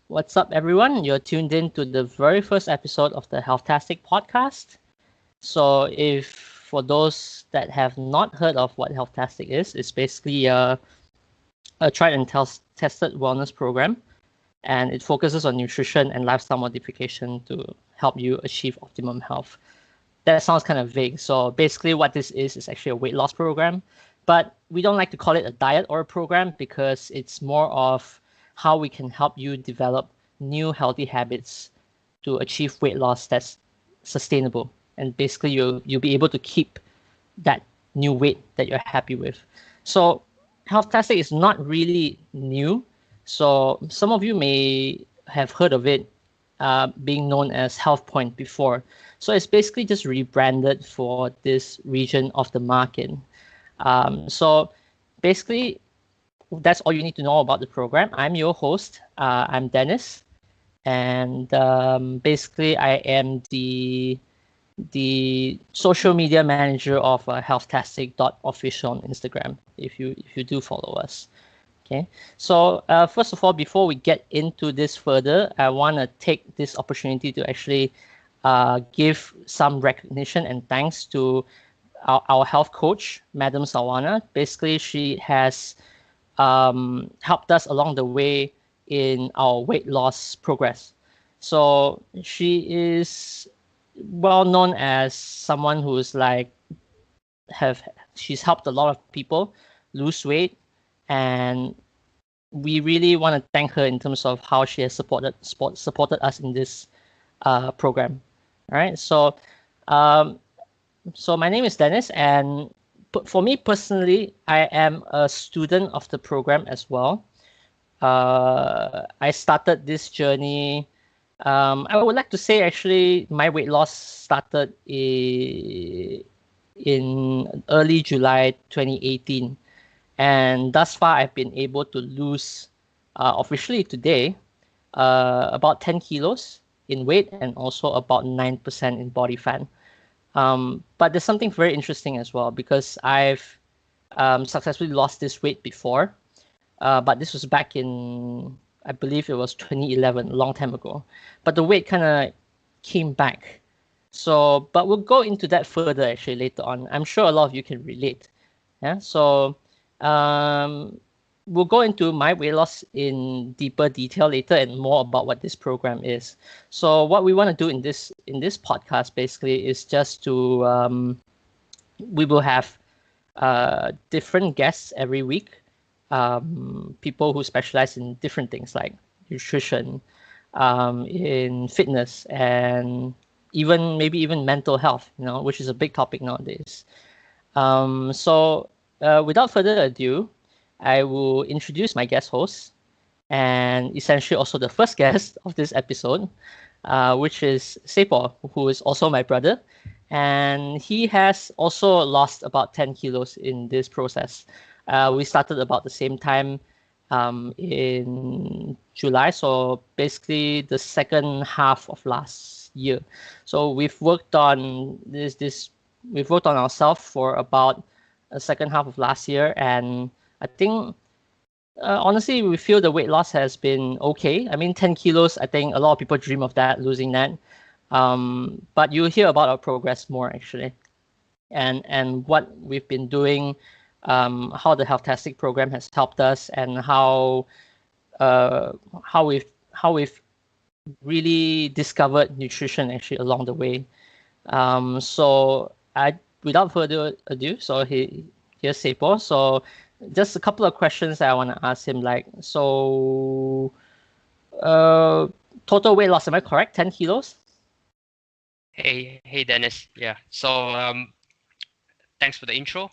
What's up, everyone? You're tuned in to the very first episode of the Healthtastic podcast. So, if for those that have not heard of what Healthtastic is, it's basically a tried and tested wellness program, and it focuses on nutrition and lifestyle modification to help you achieve optimum health. That sounds kind of vague. So, basically, what this is actually a weight loss program, but we don't like to call it a diet or a program because it's more of how we can help you develop new healthy habits to achieve weight loss that's sustainable. And basically, you'll be able to keep that new weight that you're happy with. So, Healthtastic is not really new. So, some of you may have heard of it being known as Health Point before. So, it's basically just rebranded for this region of the market. So, basically, that's all you need to know about the program. I'm your host. I'm Dennis, and basically I am the social media manager of Healthtastic.official on Instagram. If you do follow us, okay. So first of all, before we get into this further, I want to take this opportunity to actually give some recognition and thanks to our health coach, Madam Sawana. Basically, she has helped us along the way in our weight loss progress. So she is well known as someone who's like she's helped a lot of people lose weight, and we really want to thank her in terms of how she has supported us in this program. All right, so my name is Dennis, and for me personally, I am a student of the program as well. I started this journey. I would like to say actually my weight loss started in early July 2018. And thus far, I've been able to lose officially today about 10 kilos in weight and also about 9% in body fat. But there's something very interesting as well because I've successfully lost this weight before, but this was back in, I believe it was 2011, a long time ago. But the weight kind of came back. So, but we'll go into that further actually later on. I'm sure a lot of you can relate. Yeah. So, we'll go into my weight loss in deeper detail later and more about what this program is. So what we want to do in this podcast basically is just to we will have different guests every week, people who specialize in different things like nutrition, in fitness, and maybe even mental health, which is a big topic nowadays. So without further ado, I will introduce my guest host and essentially also the first guest of this episode, which is Sepo, who is also my brother. And he has also lost about 10 kilos in this process. We started about the same time in July, so basically the second half of last year. So we've worked on we've worked on ourselves for about the second half of last year, and I think honestly we feel the weight loss has been okay. I mean, 10 kilos, I think a lot of people dream of that, losing that. But you'll hear about our progress more actually, and what we've been doing, how the Healthtastic program has helped us, and how we've really discovered nutrition actually along the way. So without further ado, so here's Sepo. So just a couple of questions that I want to ask him. Like, so total weight loss, am I correct? 10 kilos? Hey, Dennis. Yeah. So thanks for the intro.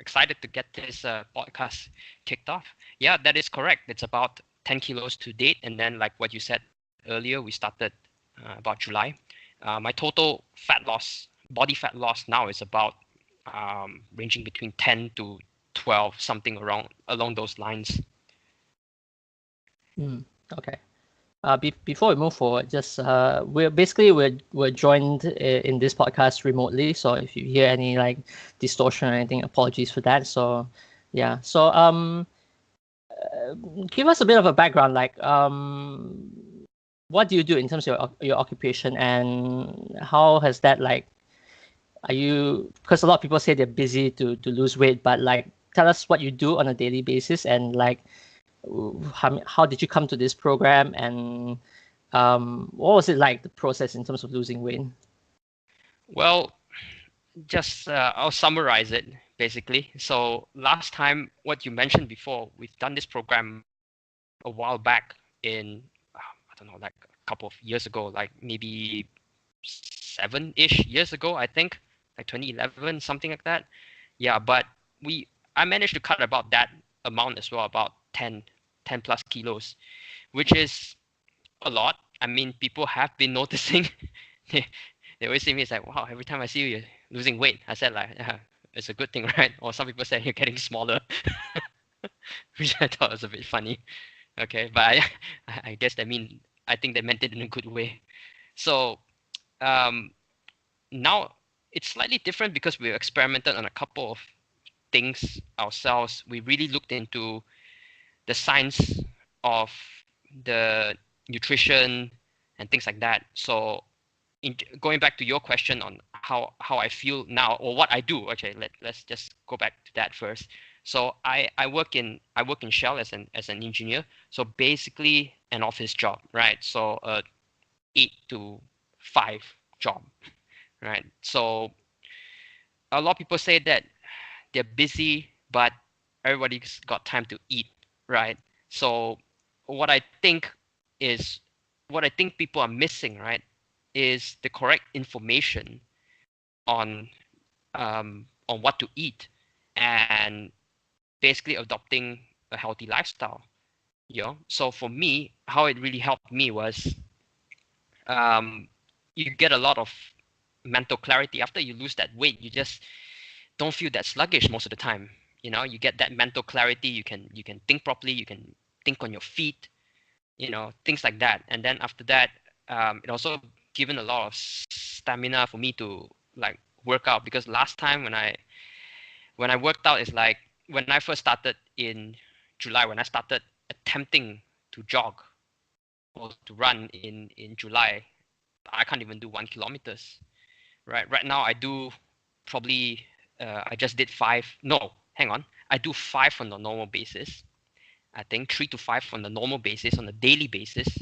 Excited to get this podcast kicked off. Yeah, that is correct. It's about 10 kilos to date, and then like what you said earlier, we started about July. My total body fat loss now is about ranging between 10 to 12, something along those lines. Okay. Before we move forward, just we're joined in this podcast remotely. So if you hear any like distortion or anything, apologies for that. So yeah. So give us a bit of a background, like what do you do in terms of your occupation, and how has that, like, are you, because a lot of people say they're busy to lose weight, but like tell us what you do on a daily basis, and like how did you come to this program, and what was it like, the process in terms of losing weight? Well, just I'll summarize it basically. So last time, what you mentioned before, we've done this program a while back in I don't know, like a couple of years ago, like maybe 7-ish years ago, I think, like 2011, something like that. Yeah, but I managed to cut about that amount as well, about 10 plus kilos, which is a lot. I mean, people have been noticing. they, they always see me, it's like, wow, every time I see you, you're losing weight. I said, like, yeah, it's a good thing, right? Or some people say you're getting smaller, which I thought was a bit funny. Okay, but I guess I think they meant it in a good way. So um, now it's slightly different because we experimented on a couple of things ourselves. We really looked into the science of the nutrition and things like that. So going back to your question on how I feel now or what I do, okay, let's just go back to that first. So I work in Shell as an engineer. So basically an office job, right? So 8 to 5 job, right? So a lot of people say that they're busy, but everybody's got time to eat, right? So what I think is what I think people are missing, right, is the correct information on what to eat and basically adopting a healthy lifestyle. You know, so for me, how it really helped me was you get a lot of mental clarity after you lose that weight. You just don't feel that sluggish most of the time. You know, you get that mental clarity. You can think properly. You can think on your feet. You know, things like that. And then after that, it also given a lot of stamina for me to like work out, because last time when I worked out is like when I first started in July, when I started attempting to jog or to run in July, I can't even do 1 kilometers. Right now I do probably I just did 5. No, hang on. I do 5 on the normal basis. I think 3 to 5 on the normal basis on a daily basis,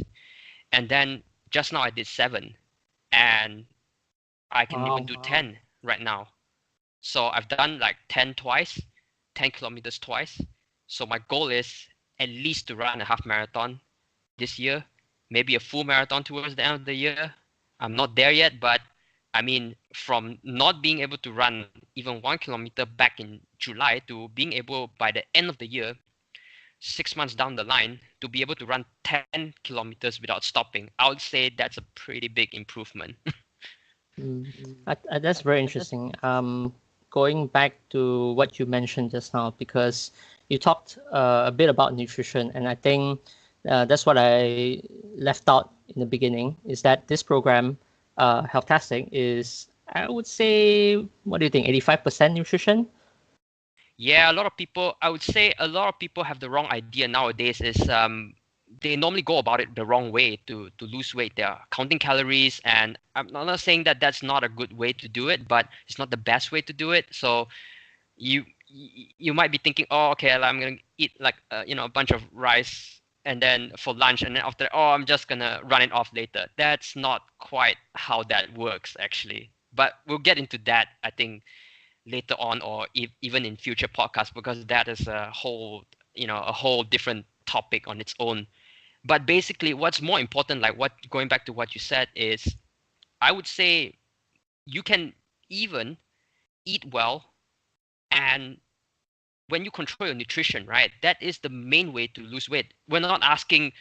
and then just now I did 7, and I can even do 10 right now. So I've done like 10 twice, 10 kilometers twice. So my goal is at least to run a half marathon this year, maybe a full marathon towards the end of the year. I'm not there yet, but I mean, from not being able to run even 1 kilometer back in July to being able by the end of the year, 6 months down the line, to be able to run 10 kilometers without stopping, I would say that's a pretty big improvement. That's very interesting. Going back to what you mentioned just now, because you talked a bit about nutrition, and I think that's what I left out in the beginning, is that this program, Healthtastic, is, I would say, what do you think, 85% nutrition? Yeah, I would say a lot of people have the wrong idea nowadays is they normally go about it the wrong way to lose weight. They're counting calories, and I'm not saying that that's not a good way to do it, but it's not the best way to do it. So you might be thinking, oh, okay, I'm gonna eat like a bunch of rice and then for lunch, and then after, oh, I'm just gonna run it off later. That's not quite how that works actually. But we'll get into that, I think, later on, or even in future podcasts, because that is a whole different topic on its own. But basically, what's more important, like what going back to what you said, is I would say you can even eat well, and when you control your nutrition, right, that is the main way to lose weight. We're not asking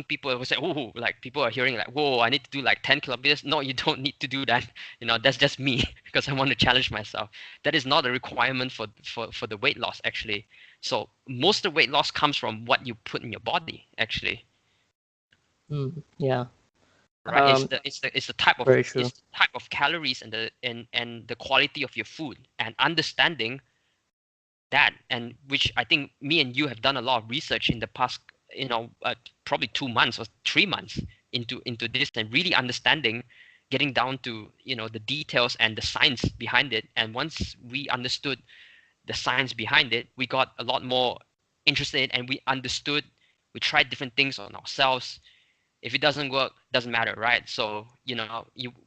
people who say, oh, like people are hearing like, whoa, I need to do like 10 kilometers. No, you don't need to do that. That's just me because I want to challenge myself. That is not a requirement for the weight loss actually. So most of the weight loss comes from what you put in your body actually. Yeah. Right. It's the type of Very true. calories and the quality of your food, and understanding that, and which I think me and you have done a lot of research in the past, probably 2 months or 3 months into this, and really understanding, getting down to the details and the science behind it. And once we understood the science behind it, we got a lot more interested, and we understood, we tried different things on ourselves. If it doesn't work, doesn't matter, right? So we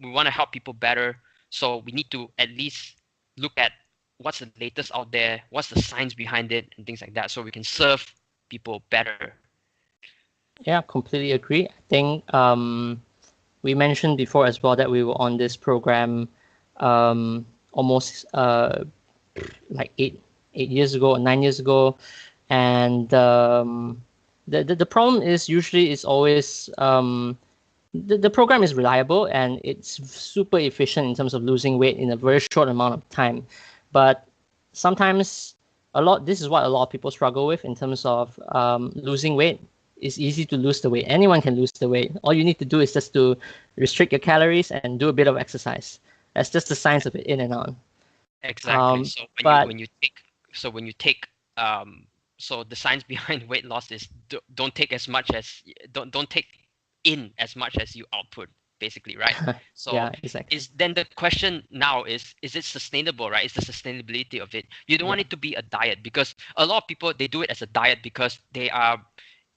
want to help people better, so we need to at least look at what's the latest out there, what's the science behind it, and things like that, so we can serve people better. Yeah, completely agree. I think we mentioned before as well that we were on this program almost like 8 years ago or 9 years ago, and the problem is usually it's always the program is reliable and it's super efficient in terms of losing weight in a very short amount of time, but sometimes this is what a lot of people struggle with in terms of losing weight. It's easy to lose the weight. Anyone can lose the weight. All you need to do is just to restrict your calories and do a bit of exercise. That's just the science of it, in and out. Exactly. So But when you take so the science behind weight loss is don't take as much as don't take in as much as you output, basically, right? So yeah, exactly. is then the question now is it sustainable, right? Is the sustainability of it? You don't want it to be a diet, because a lot of people, they do it as a diet because they are,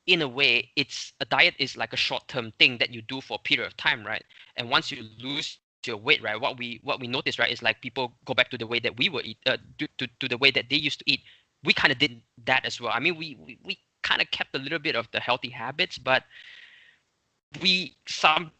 in a way, it's a diet is like a short-term thing that you do for a period of time, right? And once you lose your weight, right, what we notice, right, is like people go back to the way that we were eat to the way that they used to eat. We kind of did that as well. I mean, we kind of kept a little bit of the healthy habits, but we some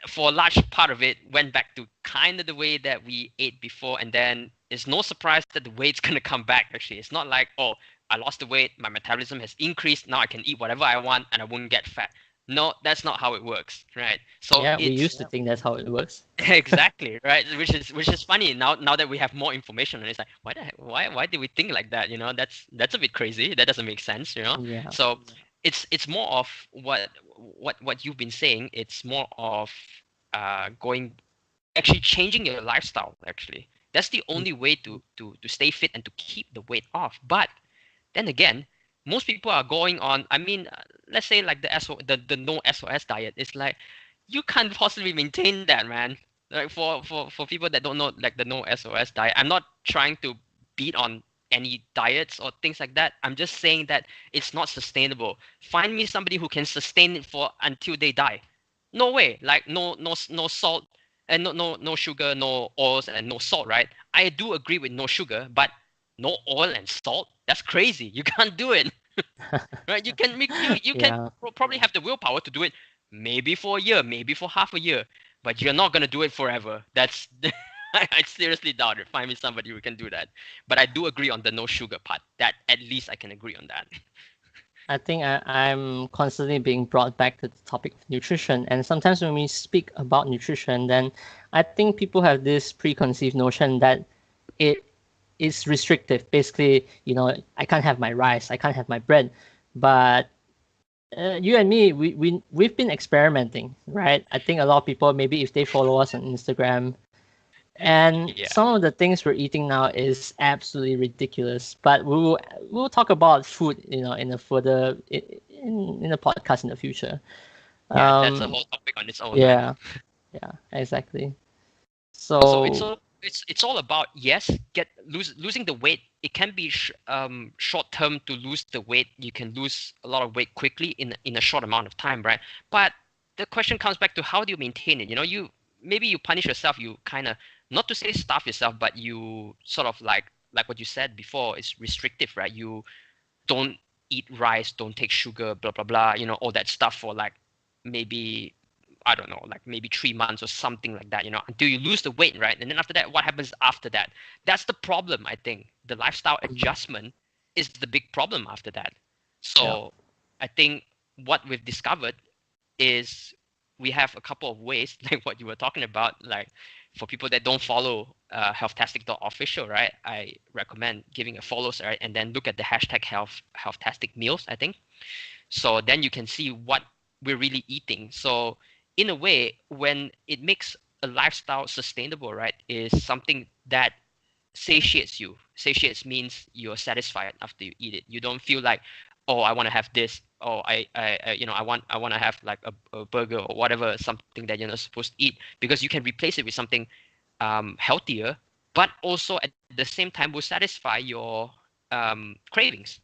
for a large part of it went back to kind of the way that we ate before. And then it's no surprise that the weight's going to come back. Actually, it's not like, oh, I lost the weight, my metabolism has increased, now I can eat whatever I want and I won't get fat. No, that's not how it works, right? So Yeah, we it's used to think that's how it works. exactly right, which is funny now that we have more information. And it's like, why did we think like that? That's a bit crazy. That doesn't make sense. Yeah. So it's more of what you've been saying. It's more of going, actually changing your lifestyle. Actually, that's the only way to stay fit and to keep the weight off. But then again, most people are going on, I mean, let's say like the no SOS diet. It's like, you can't possibly maintain that, man. Like for people that don't know, like the no SOS diet, I'm not trying to beat on any diets or things like that. I'm just saying that it's not sustainable. Find me somebody who can sustain it for until they die. No way. Like no salt and no sugar, no oils and no salt, right? I do agree with no sugar, but no oil and salt? That's crazy. You can't do it. Right? You can Yeah. probably have the willpower to do it, maybe for a year, maybe for half a year, but you're not gonna do it forever. That's I seriously doubt it. Find me somebody who can do that. But I do agree on the no sugar part. That at least I can agree on that. I think I'm constantly being brought back to the topic of nutrition. And sometimes when we speak about nutrition, then I think people have this preconceived notion that it is restrictive. Basically, I can't have my rice, I can't have my bread. But you and me, we've been experimenting, right? I think a lot of people, maybe if they follow us on Instagram, and Yeah. some of the things we're eating now is absolutely ridiculous. But we'll talk about food, in a further in a podcast in the future. Yeah, that's a Um, whole topic on its own, man. yeah, yeah, exactly. So it's So all it's all about, yes, losing the weight. It can be short term to lose the weight. You can lose a lot of weight quickly in a short amount of time, right? But the question comes back to, how do you maintain it? You maybe you punish yourself. You kind of, not to say starve yourself, but you sort of like what you said before, is restrictive, right? You don't eat rice, don't take sugar, blah blah blah. All that stuff for like maybe, I don't know, like maybe 3 months or something like that, until you lose the weight, right? And then after that, what happens after that? That's the problem, I think. The lifestyle adjustment is the big problem after that. yeah, So I think what we've discovered is we have a couple of ways, like what you were talking about. Like, for people that don't follow healthtastic.official, right? I recommend giving a follow, right? And then look at the hashtag healthtastic meals, I think. So then you can see what we're really eating. So in a way, when it makes a lifestyle sustainable, right, is something that satiates you. satiates means you're satisfied after you eat it. You don't feel like, oh, I want to have this. Oh, I want to have like a burger or whatever, something that you're not supposed to eat, because you can replace it with something healthier, but also at the same time will satisfy your cravings.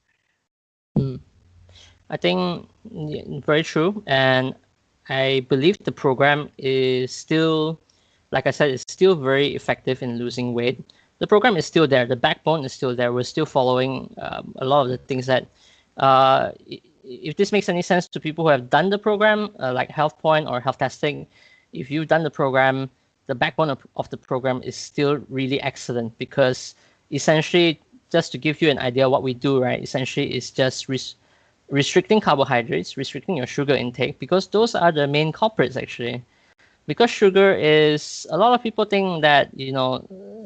Mm. I think very true, and I believe the program is still, like I said, it's still very effective in losing weight. The program is still there. The backbone is still there. We're still following a lot of the things that, if this makes any sense to people who have done the program, like HealthPoint or Healthtastic, if you've done the program, the backbone of the program is still really excellent, because essentially, just to give you an idea what we do, right? Essentially, it's just restricting carbohydrates, restricting your sugar intake, because those are the main culprits actually. Because sugar is, a lot of people think that,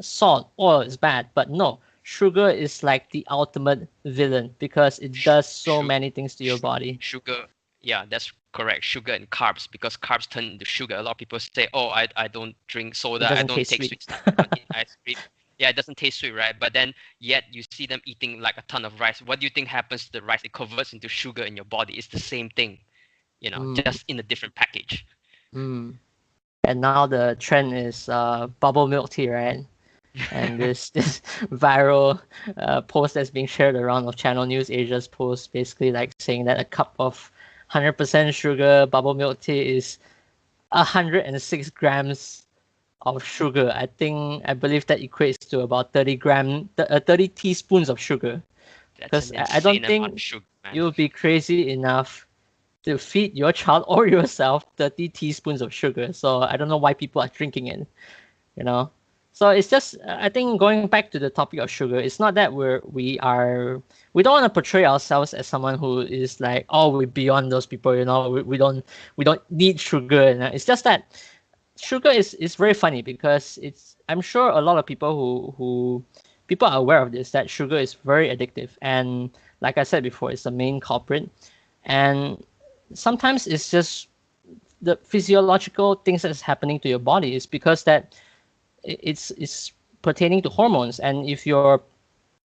salt, oil is bad, but no, sugar is like the ultimate villain, because it does so many things to your body. Sugar, yeah, that's correct. Sugar and carbs, because carbs turn into sugar. A lot of people say, oh, I don't drink It soda, I doesn't don't taste take sweet. sweet stuff, I don't eat ice cream. Yeah, it doesn't taste sweet, right? But then yet you see them eating like a ton of rice. What do you think happens to the rice? It converts into sugar in your body. It's the same thing, Mm, just in a different package. mm. And now the trend is bubble milk tea, right? And this viral post that's being shared around of Channel News Asia's post, basically like saying that a cup of 100% sugar bubble milk tea is 106 grams of sugar. I believe that equates to about 30 teaspoons of sugar. That's Because an I don't insane amount of think sugar, man. you would be crazy enough to feed your child or yourself 30 teaspoons of sugar. So I don't know why people are drinking it, you know. So it's just, I think, going back to the topic of sugar, it's not that we don't want to portray ourselves as someone who is like, oh, we're beyond those people, we don't need sugar. It's just that sugar is very funny, because I'm sure a lot of people who people are aware of this, that sugar is very addictive, and like I said before, it's the main culprit. And sometimes it's just the physiological things that's happening to your body is because that it's pertaining to hormones. And if you're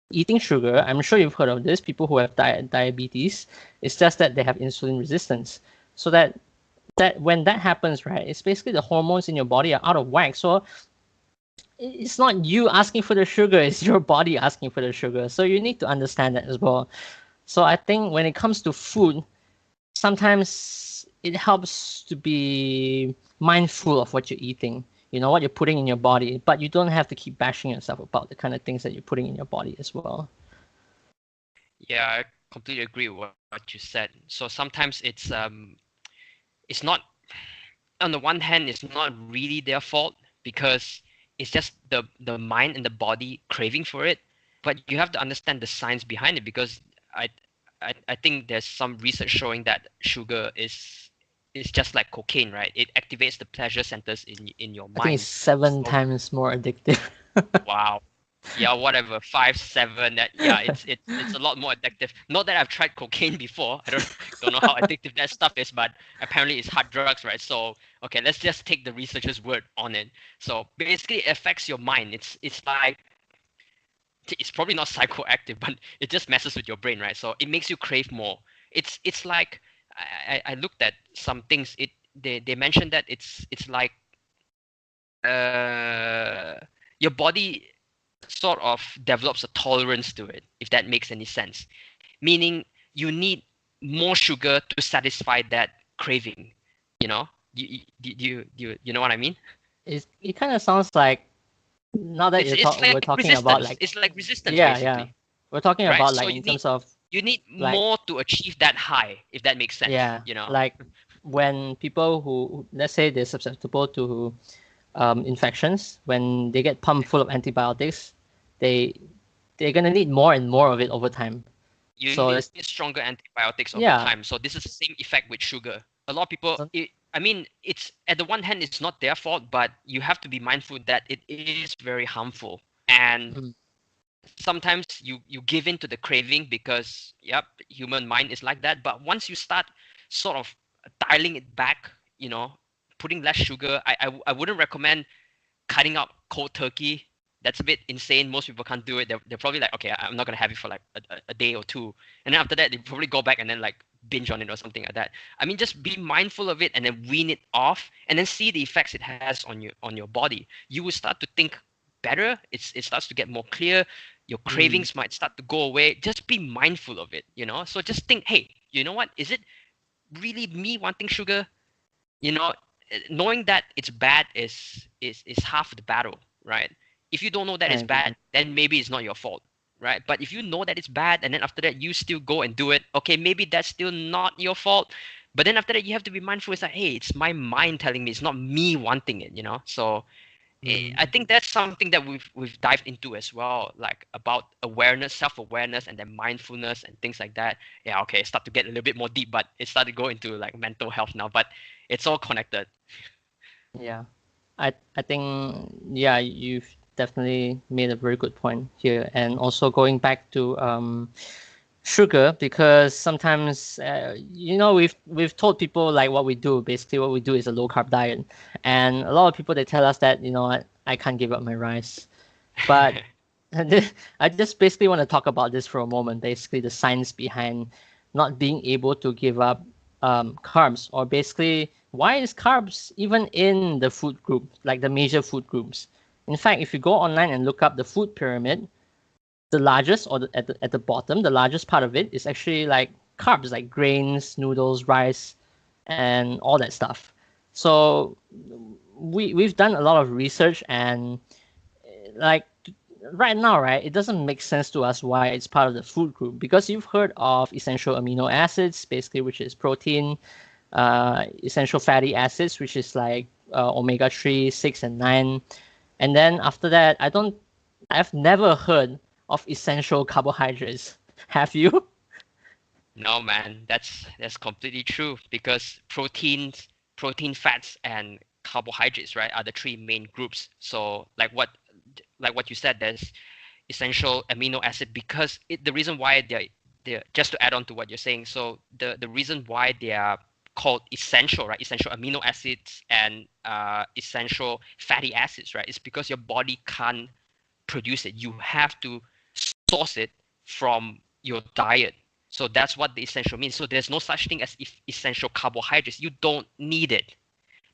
eating sugar, I'm sure you've heard of this, people who have diabetes, it's just that they have insulin resistance. So that when that happens, right, it's basically the hormones in your body are out of whack. So it's not you asking for the sugar, it's your body asking for the sugar. So you need to understand that as well. So I think when it comes to food, sometimes it helps to be mindful of what you're eating, what you're putting in your body, but you don't have to keep bashing yourself about the kind of things that you're putting in your body as well. Yeah, I completely agree with what you said. So sometimes it's not, on the one hand, it's not really their fault, because it's just the mind and the body craving for it. But you have to understand the science behind it, because I I think there's some research showing that sugar is just like cocaine, right? It activates the pleasure centers in your I think it's mind. 7 So times more addictive. wow. Yeah, whatever, 5, 7. That, yeah, it's a lot more addictive. Not that I've tried cocaine before. I don't know how addictive that stuff is, but apparently it's hard drugs, right? So okay, let's just take the researcher's word on it. So basically, it affects your mind. It's like, it's probably not psychoactive, but it just messes with your brain, right? So it makes you crave more. It's like, I looked at some things. They mentioned that it's like uh your body sort of develops a tolerance to it, if that makes any sense. Meaning you need more sugar to satisfy that craving. You know, you know what I mean? It kind of sounds like, now that It's we're like talking about resistance. like, It's like resistance, yeah, basically, we're talking right? about So like in terms of you need like, more to achieve that high, if that makes sense. yeah, like when people who, let's say, they're susceptible to infections, when they get pumped full of antibiotics, they they're gonna need more and more of it over time. You So need it's, stronger antibiotics over yeah, time. So this is the same effect with sugar. A lot of people, so, I mean, it's, at the one hand, it's not their fault, but you have to be mindful that it is very harmful. And mm, sometimes you give in to the craving, because yep, human mind is like that. But once you start sort of dialing it back, putting less sugar, I wouldn't recommend cutting out cold turkey, that's a bit insane. Most people can't do it. They're probably like, okay, I'm not gonna have it for like a day or two, and then after that they probably go back and then like binge on it or something like that. I mean, just be mindful of it and then wean it off, and then see the effects it has on your body. You will start to think better. It starts to get more clear. Your Mm, cravings might start to go away. Just be mindful of it, So just think, hey, you know what? Is it really me wanting sugar? you know Knowing that it's bad is half the battle, right? If you don't know that I it's bad, agree. then maybe it's not your fault, right? But if you know that it's bad and then after that you still go and do it, okay, maybe that's still not your fault. But then after that you have to be mindful. It's like, hey, it's my mind telling me, it's not me wanting it, so I Mm, think that's something that we've dived into as well, like about awareness, self-awareness, and then mindfulness and things like that. Yeah, okay, start to get a little bit more deep, but it started to go into like mental health now. But it's all connected. yeah. I think yeah, you've definitely made a very good point here, and also going back to sugar, because sometimes we've told people like what we do. Basically, what we do is a low carb diet, and a lot of people they tell us that I can't give up my rice, but I just basically want to talk about this for a moment. Basically, the science behind not being able to give up carbs, or basically why is carbs even in the food group, like the major food groups. In fact, if you go online and look up the food pyramid, the largest, or at the bottom, the largest part of it is actually like carbs, like grains, noodles, rice, and all that stuff. So we've done a lot of research, and like right now, right, it doesn't make sense to us why it's part of the food group, because you've heard of essential amino acids, basically, which is protein, essential fatty acids, which is like omega 3, 6, and 9. And then after that, I've never heard of essential carbohydrates. Have you? No, man, that's completely true because protein, fats, and carbohydrates, right, are the three main groups. So like what you said, there's essential amino acid because the reason why they're just to add on to what you're saying. So the reason why they are called essential, right? Essential amino acids and essential fatty acids, right? Is because your body can't produce it. You have to source it from your diet. So that's what the essential means. So there's no such thing as essential carbohydrates. You don't need it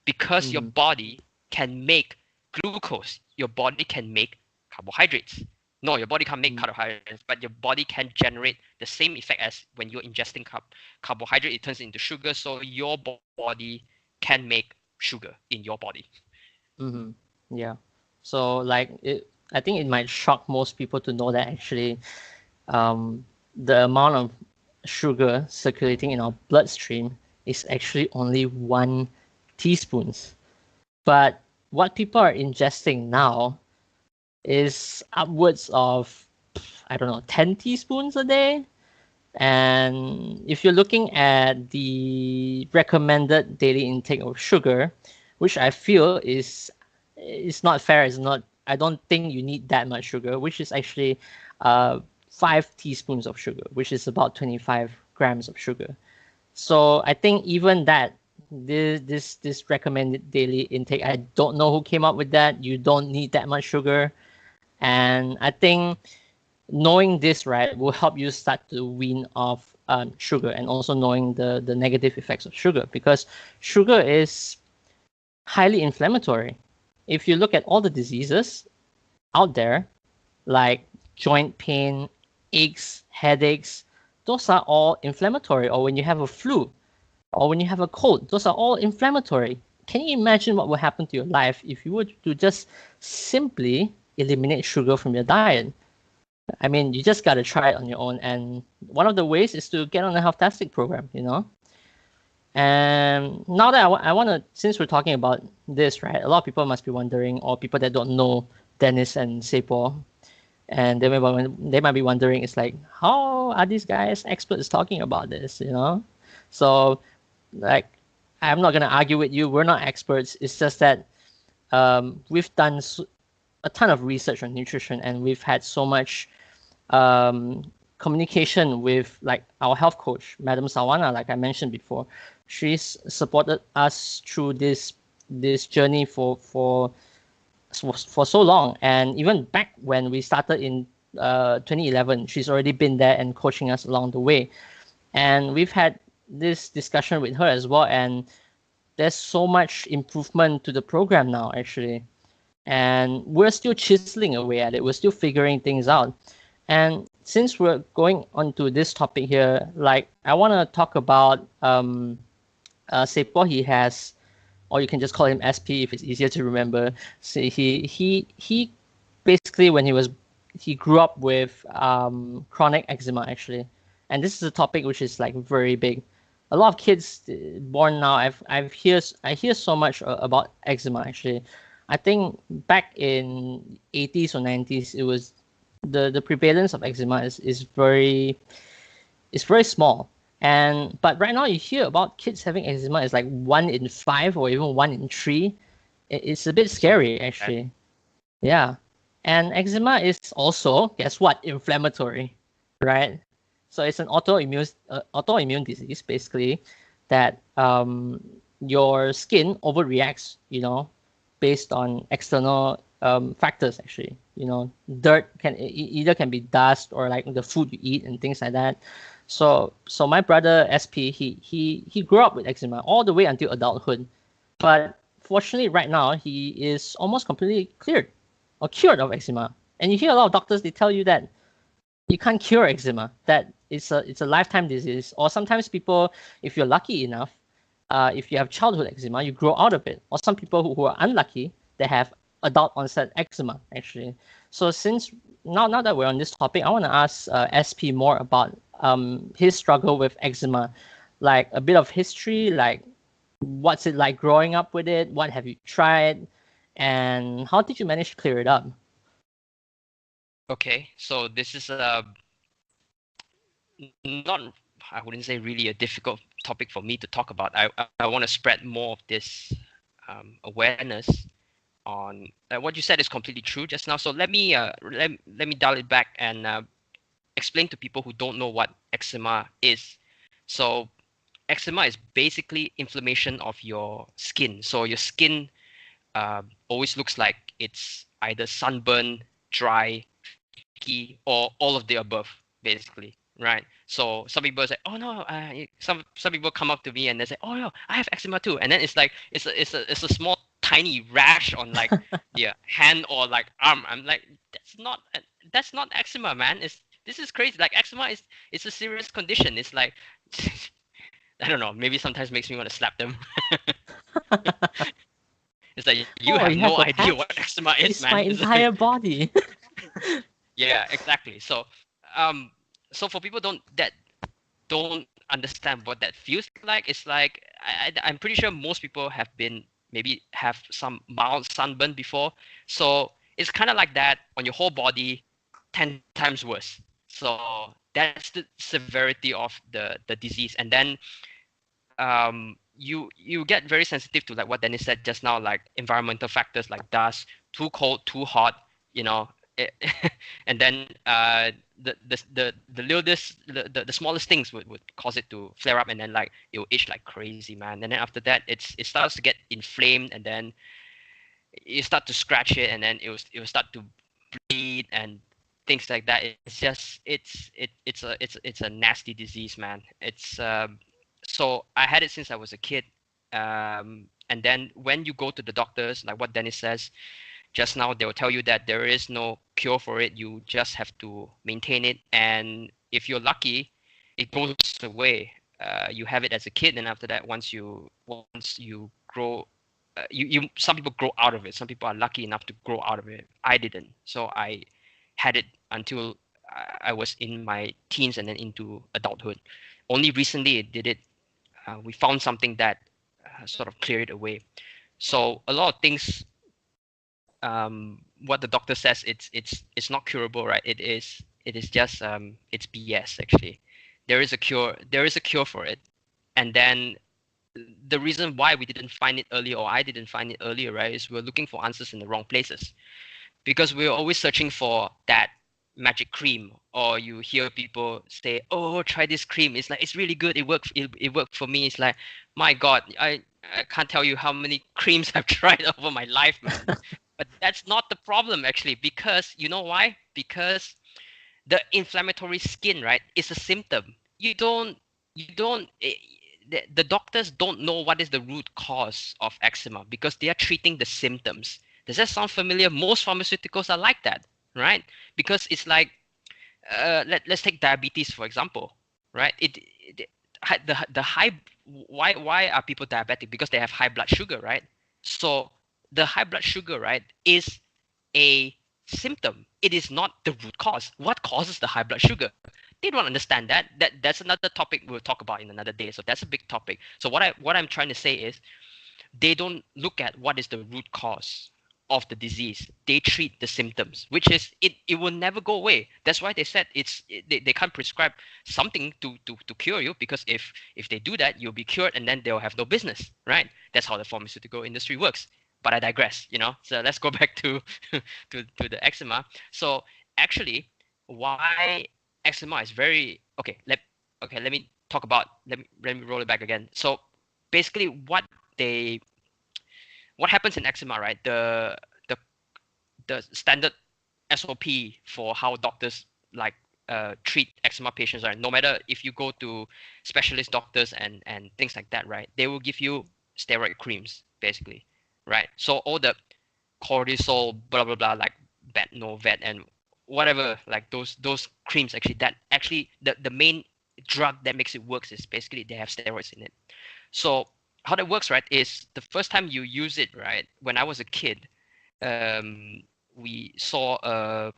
because your Mm-hmm. body can make glucose. Your body can make carbohydrates. No, your body can't make carbohydrates, but your body can generate the same effect as when you're ingesting carbohydrate. It turns into sugar, so your body can make sugar in your body. Mm-hmm. Yeah. So like I think it might shock most people to know that actually the amount of sugar circulating in our bloodstream is actually only 1 teaspoon. But what people are ingesting now is upwards of, I don't know, 10 teaspoons a day. And if you're looking at the recommended daily intake of sugar, which I feel is not fair, is not, I don't think you need that much sugar, which is actually 5 teaspoons of sugar, which is about 25 grams of sugar. So I think even that, this recommended daily intake, I don't know who came up with that. You don't need that much sugar. And I think knowing this, right, will help you start to wean off sugar, and also knowing the negative effects of sugar, because sugar is highly inflammatory. If you look at all the diseases out there, like joint pain, aches, headaches, those are all inflammatory. Or when you have a flu, or when you have a cold, those are all inflammatory. Can you imagine what will happen to your life if you were to just simply eliminate sugar from your diet? I mean, you just got to try it on your own. And one of the ways is to get on the Healthtastic program. And now that I want to, since we're talking about this, right, a lot of people must be wondering, or people that don't know Dennis and Sepo, and they might be wondering, it's like, how are these guys experts talking about this? So, like, I'm not going to argue with you. We're not experts. It's just that we've done a ton of research on nutrition, and we've had so much communication with like our health coach, Madam Sawana, like I mentioned before. She's supported us through this journey for for so long. And even back when we started in 2011, she's already been there and coaching us along the way. And we've had this discussion with her as well. And there's so much improvement to the program now, actually. And we're still chiseling away at it. We're still figuring things out. And since we're going on to this topic here, like I want to talk about Sepo. He has, or you can just call him SP if it's easier to remember. So he basically when he grew up with chronic eczema actually, and this is a topic which is like very big. A lot of kids born now, I hear so much about eczema actually. I think back in 80s or 90s, it was the prevalence of eczema is very small. And but right now you hear about kids having eczema is like 1 in 5 or even 1 in 3. It's a bit scary actually. Yeah. And eczema is also, guess what, inflammatory, right? So it's an autoimmune disease basically that your skin overreacts, based on external factors actually. Dirt either can be dust or like the food you eat and things like that. So my brother SP, he grew up with eczema all the way until adulthood, but fortunately right now he is almost completely cleared or cured of eczema. And you hear a lot of doctors, they tell you that you can't cure eczema, that it's a lifetime disease. Or sometimes people, if you're lucky enough, if you have childhood eczema, you grow out of it. Or some people who are unlucky, they have adult onset eczema actually. So since now that we're on this topic, I want to ask SP more about his struggle with eczema, like a bit of history, like what's it like growing up with it, what have you tried, and how did you manage to clear it up? Okay, so this is not, I wouldn't say really a difficult topic for me to talk about. I want to spread more of this awareness on what you said is completely true just now. So let me dial it back and explain to people who don't know what eczema is. So eczema is basically inflammation of your skin. So your skin always looks like it's either sunburn, dry, flaky, or all of the above, basically, right? So some people say, "Oh no," some people come up to me and they say, "Oh no, I have eczema too," and then it's like it's a small tiny rash on like the hand or like arm. I'm like, that's not eczema, man. This is crazy. Like eczema is it's a serious condition. It's like I don't know. Maybe sometimes makes me want to slap them. It's like you have You have no a idea patch? what eczema is, It's man. my It's like, entire body. yeah, exactly. Um, so for people don't understand what that feels like, it's like I'm pretty sure most people have been maybe have some mild sunburn before. So it's kind of like that on your whole body, 10 times worse. So that's the severity of the disease, and then you get very sensitive to like what Dennis said just now, like environmental factors like dust, too cold, too hot, you know, it, and then the littlest the smallest things would cause it to flare up, and then like it will itch like crazy, man. And then after that, it starts to get inflamed, and then you start to scratch it, and then it will start to bleed and things like that. It's just it's a nasty disease, man. It's so I had it since I was a kid. And then when you go to the doctors, like what Dennis says just now, they will tell you that there is no cure for it. You just have to maintain it, and if you're lucky, it goes away. You have it as a kid, and after that, once you grow, you some people grow out of it. Some people are lucky enough to grow out of it. I didn't, so I had it until I was in my teens and then into adulthood. Only recently it did it. We found something that sort of cleared it away. So a lot of things, what the doctor says, it's not curable, right? It is just it's BS actually. There is a cure. There is a cure for it, and then the reason why we didn't find it earlier, or I didn't find it earlier, right, is we're looking for answers in the wrong places, because we're always searching for that magic cream. Or you hear people say, "Oh, try this cream, it's like it's really good, it worked for me." It's like, my god, I can't tell you how many creams I've tried over my life, man. But that's not the problem actually, because you know why? Because the inflammatory skin, right, is a symptom. The doctors don't know what is the root cause of eczema because they are treating the symptoms. Does that sound familiar? Most pharmaceuticals are like that, right? Because it's like, let's take diabetes for example, right? The high, why are people diabetic? Because they have high blood sugar, right? So the high blood sugar, right, is a symptom. It is not the root cause. What causes the high blood sugar? They don't understand that. That's another topic we'll talk about in another day. So that's a big topic. So what I'm trying to say is they don't look at what is the root cause of the disease. They treat the symptoms, which is it will never go away. That's why they said they can't prescribe something to cure you, because if they do that, you'll be cured and then they'll have no business, right? That's how the pharmaceutical industry works. But I digress, so let's go back to to the eczema. So actually, why eczema is very okay. Let me talk about let me roll it back again. So basically, they what happens in eczema, right? The the standard SOP for how doctors like treat eczema patients, right? No matter if you go to specialist doctors and things like that, right? They will give you steroid creams, basically, right? So all the cortisol, blah blah blah, like Vet and whatever, like those creams, actually the main drug that makes it works is basically they have steroids in it. So how that works, right, is the first time you use it, right? When I was a kid, um, we saw a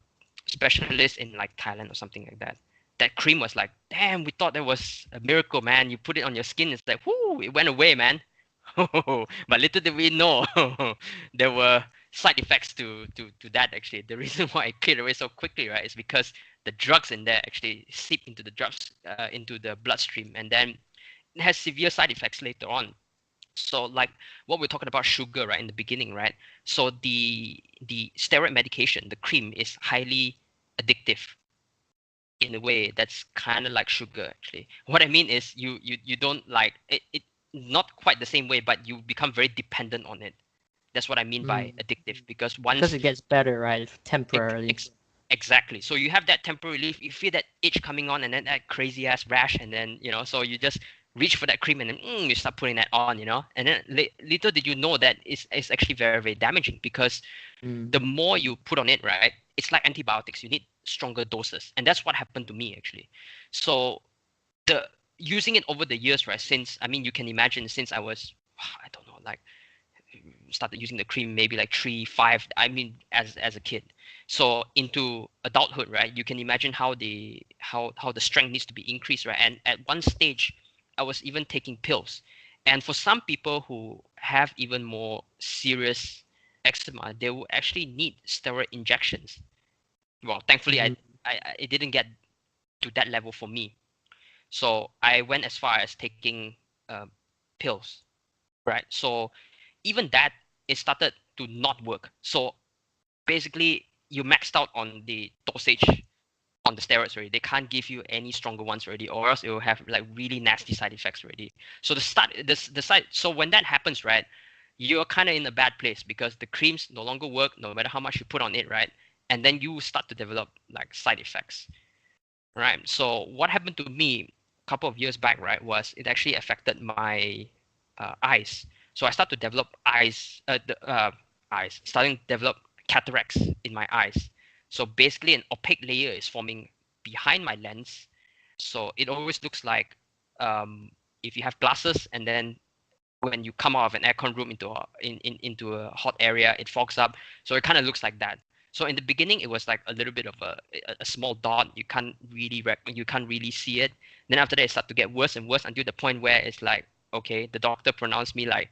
specialist in like Thailand or something like that. That cream was like, damn, we thought that was a miracle, man. You put it on your skin, it's like, whoo, it went away, man. But little did we know, there were side effects to that actually. The reason why it cleared away so quickly, right, is because the drugs in there actually seep into the drugs into the bloodstream, and then it has severe side effects later on. So like what we're talking about sugar, right, in the beginning, right? So the steroid medication, the cream, is highly addictive in a way that's kind of like sugar actually. What I mean is you don't like it, not quite the same way, but you become very dependent on it. That's what I mean by Mm. addictive, because Because once it gets better, right? ex- Temporarily. ex- exactly. So you have that temporary relief. You feel that itch coming on, and then that crazy ass rash, and then so you just reach for that cream, and then you start putting that on, and then little did you know that it's actually very very damaging, because Mm. the more you put on it, right, it's like antibiotics. You need stronger doses, and that's what happened to me actually. So the using it over the years, right? Since I mean, you can imagine since I was I don't know, like started using the cream maybe like 3, 5. I mean, as a kid, so into adulthood, right? You can imagine how the strength needs to be increased, right? And at one stage, I was even taking pills. And for some people who have even more serious eczema, they will actually need steroid injections. Well, thankfully, Mm. I it didn't get to that level for me. So I went as far as taking pills, right? So even that, it started to not work. So basically, you maxed out on the dosage on the steroids already. They can't give you any stronger ones already, or else it will have like really nasty side effects already. So the side. So when that happens, right, you're kind of in a bad place because the creams no longer work, no matter how much you put on it, right? And then you start to develop like side effects, right? So what happened to me a couple of years back, right, was it actually affected my eyes. So I started to develop eyes, starting to develop cataracts in my eyes. So basically, an opaque layer is forming behind my lens. So it always looks like, if you have glasses and then when you come out of an aircon room into a hot area, it fogs up. So it kind of looks like that. So in the beginning, it was like a little bit of a small dot. You can't really see it. Then after that, it started to get worse and worse until the point where it's like, okay, the doctor pronounced me like,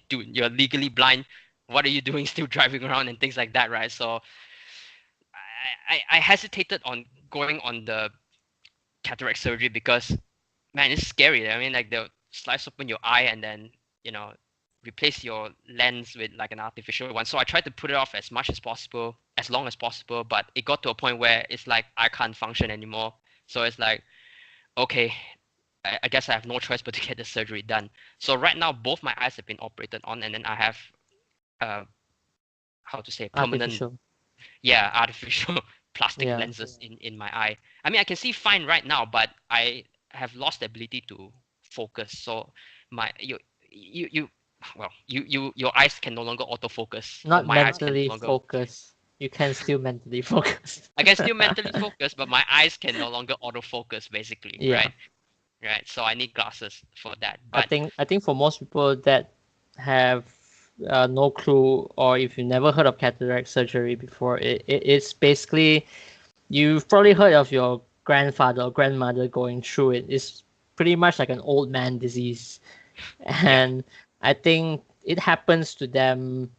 dude, you're legally blind. What are you doing still driving around and things like that, right? So I hesitated on going on the cataract surgery because, man, it's scary. I mean, like they'll slice open your eye and then you know replace your lens with like an artificial one. So I tried to put it off as much as possible, as long as possible. But it got to a point where it's like I can't function anymore. So it's like, okay, I guess I have no choice but to get the surgery done. So right now, both my eyes have been operated on, and then I have uh, how to say, permanent, Artificial. yeah, artificial plastic Yeah. lenses in my eye. I mean, I can see fine right now, but I have lost the ability to focus. So my you well, your eyes can no longer autofocus, or Not my eyes can no mentally longer. focused. You can still mentally focus. I can still mentally focus, but my eyes can no longer autofocus, basically, Yeah. right? Right. So I need glasses for that. I But think I think for most people that have no clue, or if you never heard of cataract surgery before, it's basically, you've probably heard of your grandfather or grandmother going through it. It's pretty much like an old man disease, yeah, and I think it happens to them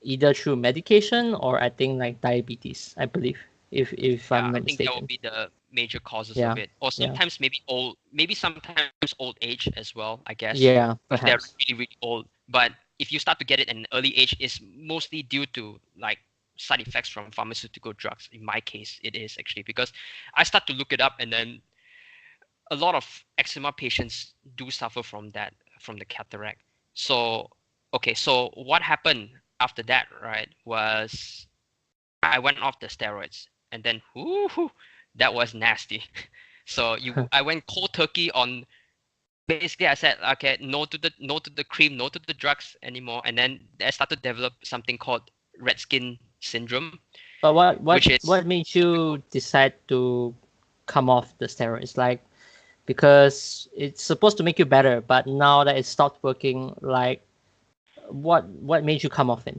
either through medication or I think like diabetes. I believe, if yeah, I'm I not think that would mistaken. be the major causes of Yeah, it, or yeah, sometimes maybe sometimes old age as well, I guess, yeah, if they're perhaps. really really old. But if you start to get it at an early age, it's mostly due to like side effects from pharmaceutical drugs. In my case, it is actually because I start to look it up, and then a lot of eczema patients do suffer from that, from the cataract. So okay, so what happened after that, right, was I went off the steroids, and then whoo, that was nasty. So I went cold turkey on. Basically, I said, okay, no to the cream, no to the drugs anymore, and then I started to develop something called red skin syndrome, But what which what is what made something called. you decide to come off the steroids? Like, because it's supposed to make you better, but now that it stopped working, like, what made you come off it?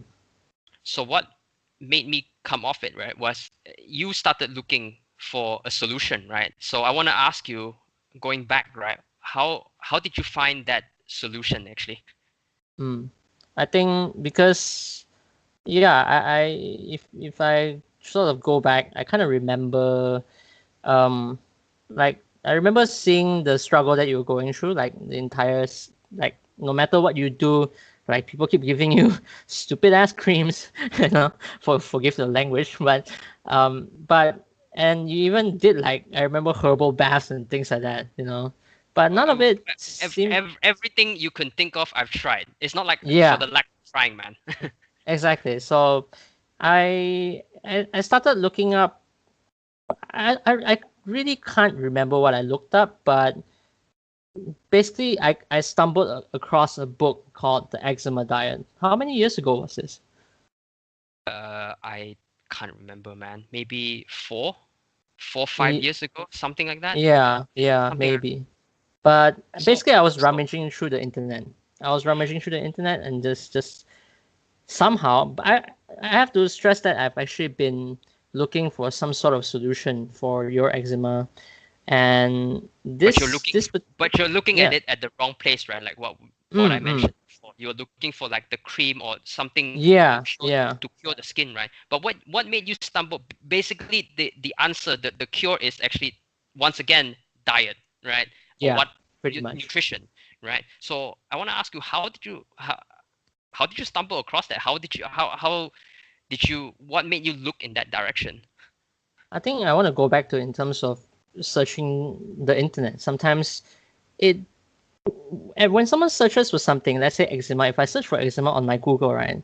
So what made me come off it, right, was you started looking for a solution, right? So I want to ask you, going back, right, how did you find that solution actually? Hmm. I think because, yeah, I if I sort of go back, I kind of remember, um like, I remember seeing the struggle that you were going through, like the entire like, no matter what you do, like people keep giving you stupid ass creams, forgive the language, but and you even did, like, I remember, herbal baths and things like that, but none of Um, it seemed. everything you can think of, I've tried. It's not like for Yeah, the lack of trying, man. exactly. So I started looking up. I really can't remember what I looked up, but basically I stumbled across a book called The Eczema Diet. How many years ago was this? I can't remember, man. Maybe 5 Ye- years ago, something like that. yeah, Something. maybe. But So, basically, I was so rummaging through the internet. I was rummaging through the internet and just somehow, but I have to stress that I've actually been looking for some sort of solution for your eczema, and but you're this looking this but you're looking at yeah. it at the wrong place, right? Like what I Mm. mentioned before. You're looking for like the cream or something Yeah, yeah, to cure the skin, right? But what made you stumble? Basically, the answer, the cure is actually, once again, diet, right? Or yeah, what pretty much. nutrition, right? So I want to ask you, how did you stumble across that? How did you, what made you look in that direction? I think I want to go back to, in terms of searching the internet. Sometimes it and when someone searches for something, let's say eczema, if I search for eczema on my Google, right,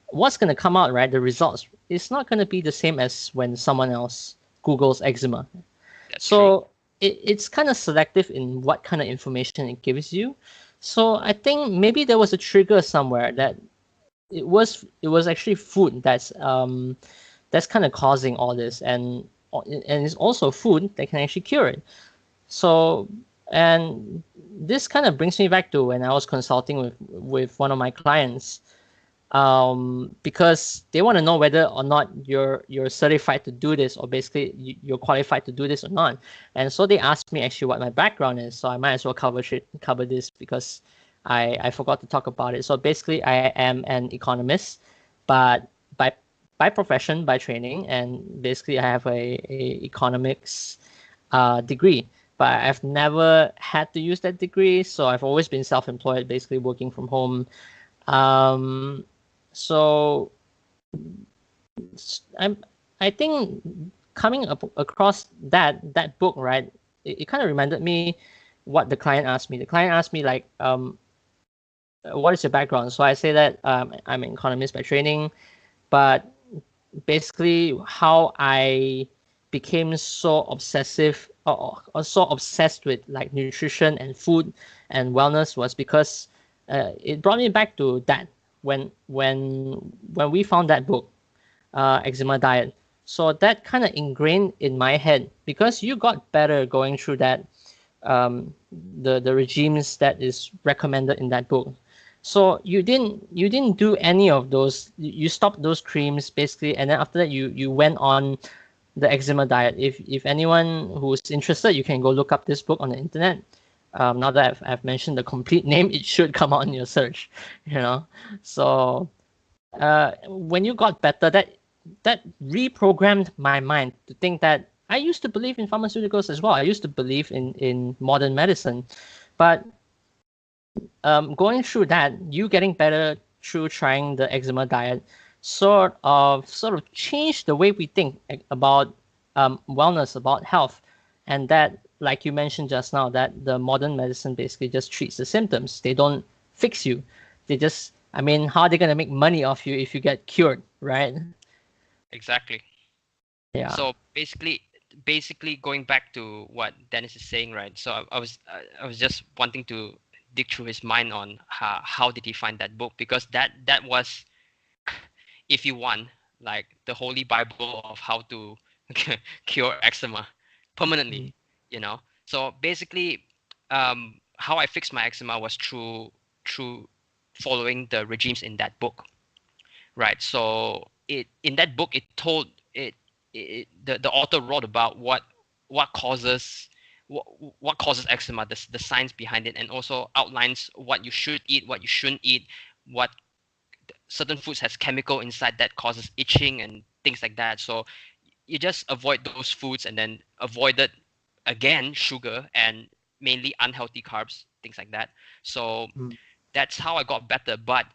what's going to come out, right? The results, it's not going to be the same as when someone else Googles eczema. That's true. So it's kind of selective in what kind of information it gives you. So I think maybe there was a trigger somewhere that it was actually food that's kind of causing all this, and it's also food that can actually cure it. So, and this kind of brings me back to when I was consulting with one of my clients, because they want to know whether or not you're certified to do this, or basically you're qualified to do this or not. And so they asked me actually what my background is. So I might as well cover this because I forgot to talk about it. So basically, I am an economist, but by profession, by training, and basically I have a economics degree. But I've never had to use that degree, so I've always been self-employed, basically working from home. Um, so I'm, I think coming up across that book, right, it kind of reminded me what the client asked me. The client asked me, like, what is your background? So I say that I'm an economist by training, but basically how I became so obsessive or so obsessed with like nutrition and food and wellness was because it brought me back to that when we found that book, Eczema Diet. So that kind of ingrained in my head because you got better going through that, the regimes that is recommended in that book. So you didn't do any of those. You stopped those creams basically, and then after that you went on the eczema diet. If anyone who's interested, you can go look up this book on the internet. Now that I've mentioned the complete name, it should come out in your search. You know, so when you got better, that reprogrammed my mind to think that I used to believe in pharmaceuticals as well. I used to believe in modern medicine, but going through that, you getting better through trying the eczema diet, sort of changed the way we think about wellness, about health, and that, like you mentioned just now, that the modern medicine basically just treats the symptoms. They don't fix you. They just, I mean, how are they gonna make money off you if you get cured, right? Exactly. Yeah. So basically going back to what Dennis is saying, right? So I was just wanting to dig through his mind on how did he find that book, because that was, if you want, like the holy bible of how to cure eczema Mm. permanently, you know. So basically, how I fixed my eczema was through following the regimes in that book, right? So it in that book it told it, the author wrote about what causes what causes eczema, the science behind it, and also outlines what you should eat, what you shouldn't eat, what certain foods has chemical inside that causes itching and things like that. So you just avoid those foods, and then avoided again sugar and mainly unhealthy carbs, things like that. So Mm. that's how I got better. But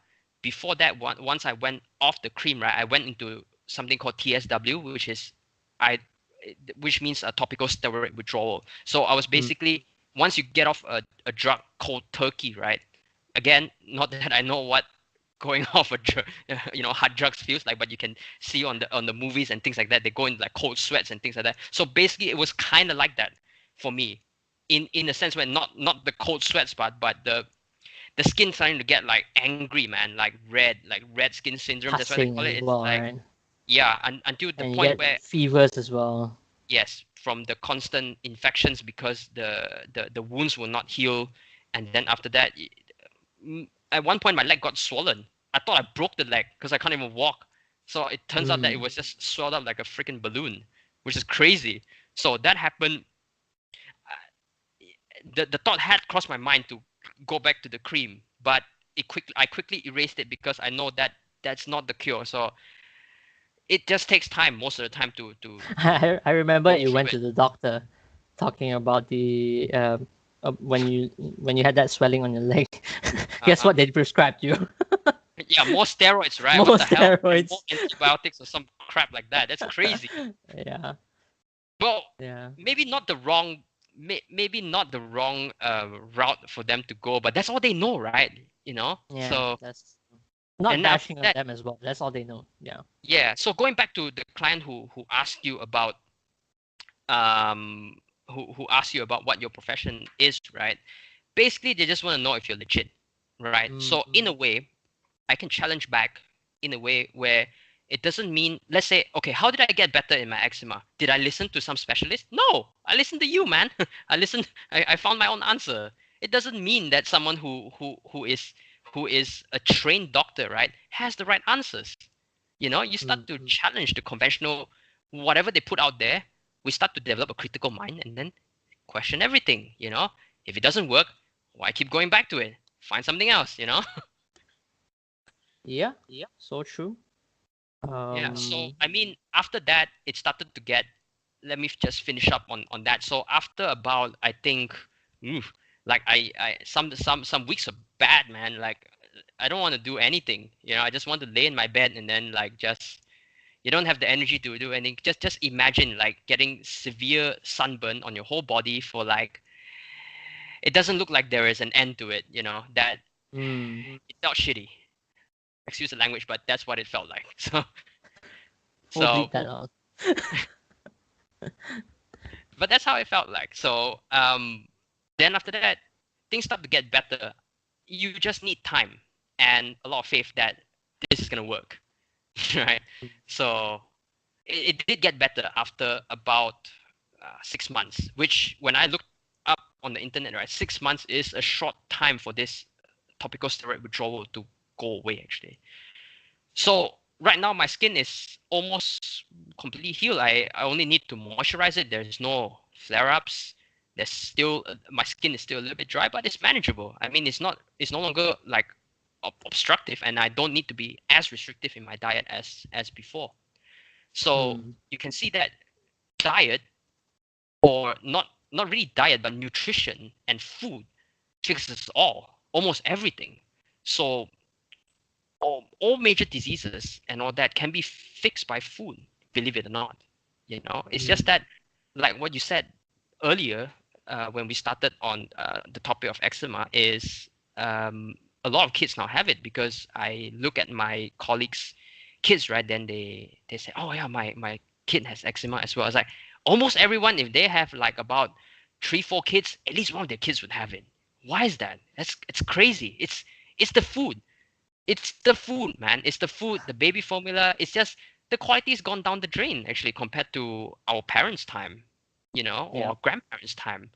before that, once I went off the cream, right, I went into something called TSW, I, which means a topical steroid withdrawal. So I was Mm. basically, once you get off a drug called Turkey, right? Again, not that I know what going off a drug, hard drugs feels like, but you can see on the movies and things like that, they go into like cold sweats and things like that. So basically, it was kind of like that for me, in a sense where not the cold sweats part, but the skin starting to get like angry, man, like red skin syndrome. That's what they Passing call it. as It's well, like, right? yeah, until the And you point get where, fevers as well. yes, from the constant infections, because the wounds will not heal, and then after that, at one point my leg got swollen. I thought I broke the leg because I can't even walk. So it turns out that it Mm. was just swelled up like a freaking balloon, which is crazy. So that happened. The thought had crossed my mind to go back to the cream, but I quickly erased it because I know that that's not the cure. So it just takes time most of the time I remember go you through went it. to the doctor talking about the when you had that swelling on your leg. Guess Uh-huh. what they prescribed you? Yeah, more steroids, right? What More the hell? And more steroids. antibiotics or some crap like that. That's crazy. Yeah, Well, yeah, maybe not the wrong, maybe not the wrong route for them to go, but that's all they know, right? You know. yeah. So That's not and after bashing on that, them as well. That's all they know. Yeah. yeah. So going back to the client who asked you about um who asked you about what your profession is, right? Basically, they just want to know if you're legit, right? Mm. So in a way, I can challenge back in a way where it doesn't mean, let's say, okay, how did I get better in my eczema? Did I listen to some specialist? No, I listened to you, man. I found my own answer. It doesn't mean that someone who is a trained doctor, right, has the right answers. You start to Mm. challenge the conventional, whatever they put out there. We start to develop a critical mind and then question everything. If it doesn't work, why keep going back to it? Find something else. Yeah. So true. Yeah, so Um. I mean, after that, it started to get. Let me just finish up on that. So after about, I think, oof, like some weeks are bad, man. Like I don't want to do anything. I just want to lay in my bed and then like just you don't have the energy to do anything. Just imagine like getting severe sunburn on your whole body for like it doesn't look like there is an end to it. That Mm. it felt shitty. Excuse the language, but that's what it felt like. So We'll So, bleep that out. but that's how it felt like. So then after that, things start to get better. You just need time and a lot of faith that this is gonna work, right? So it did get better after about 6 months, which when I looked up on the internet, right, 6 months is a short time for this topical steroid withdrawal to go away actually. So right now my skin is almost completely healed. I only need to moisturize it. There's no flare-ups. There's still my skin is still a little bit dry, but it's manageable. I mean, it's no longer like obstructive, and I don't need to be as restrictive in my diet as before. So you can see that diet, or not really diet, but nutrition and food fixes almost everything. So all major diseases and all that can be fixed by food, believe it or not. It's just that, like what you said earlier, when we started on the topic of eczema, is a lot of kids now have it because I look at my colleagues' kids, right? Then they say, oh yeah, my kid has eczema as well. It's like almost everyone, if they have like about 3-4 kids, at least one of their kids would have it. Why is that? It's crazy. It's the food. It's the food, man. It's the food, the baby formula. It's just the quality's gone down the drain actually compared to our parents' time, Yeah. or grandparents' time.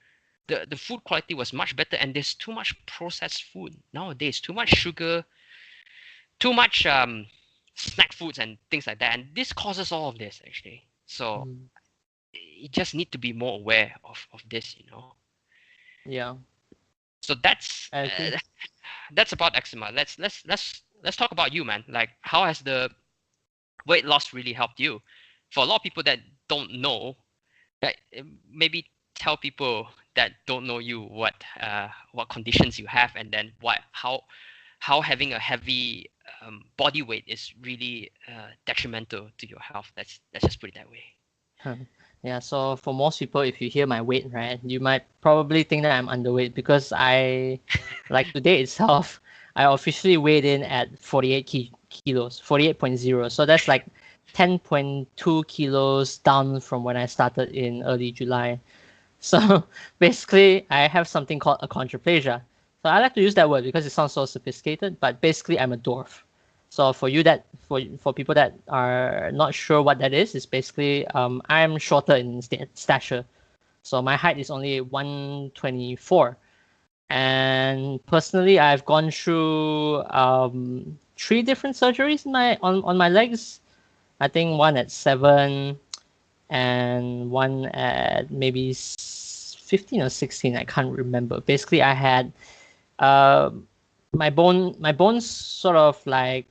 The food quality was much better, and there's too much processed food nowadays, too much sugar, too much snack foods and things like that. And this causes all of this actually. So you just need to be more aware of this. Yeah. So that's I agree. that's about eczema. Let's talk about you, man. Like, how has the weight loss really helped you? For a lot of people that don't know, like, maybe tell people that don't know you what conditions you have, and then how having a heavy body weight is really detrimental to your health. Let's just put it that way. Yeah, so for most people, if you hear my weight, right, you might probably think that I'm underweight because like today itself, I officially weighed in at 48 kilos, 48.0. So that's like 10.2 kilos down from when I started in early July. So basically, I have something called achondroplasia. So I like to use that word because it sounds so sophisticated, but basically, I'm a dwarf. So for people that are not sure what that is, it's basically I'm shorter in stature. So my height is only 124. And personally, I've gone through 3 different surgeries on my legs. I think one at 7 and one at maybe 15 or 16. I can't remember. Basically, I had uh, my bones sort of like,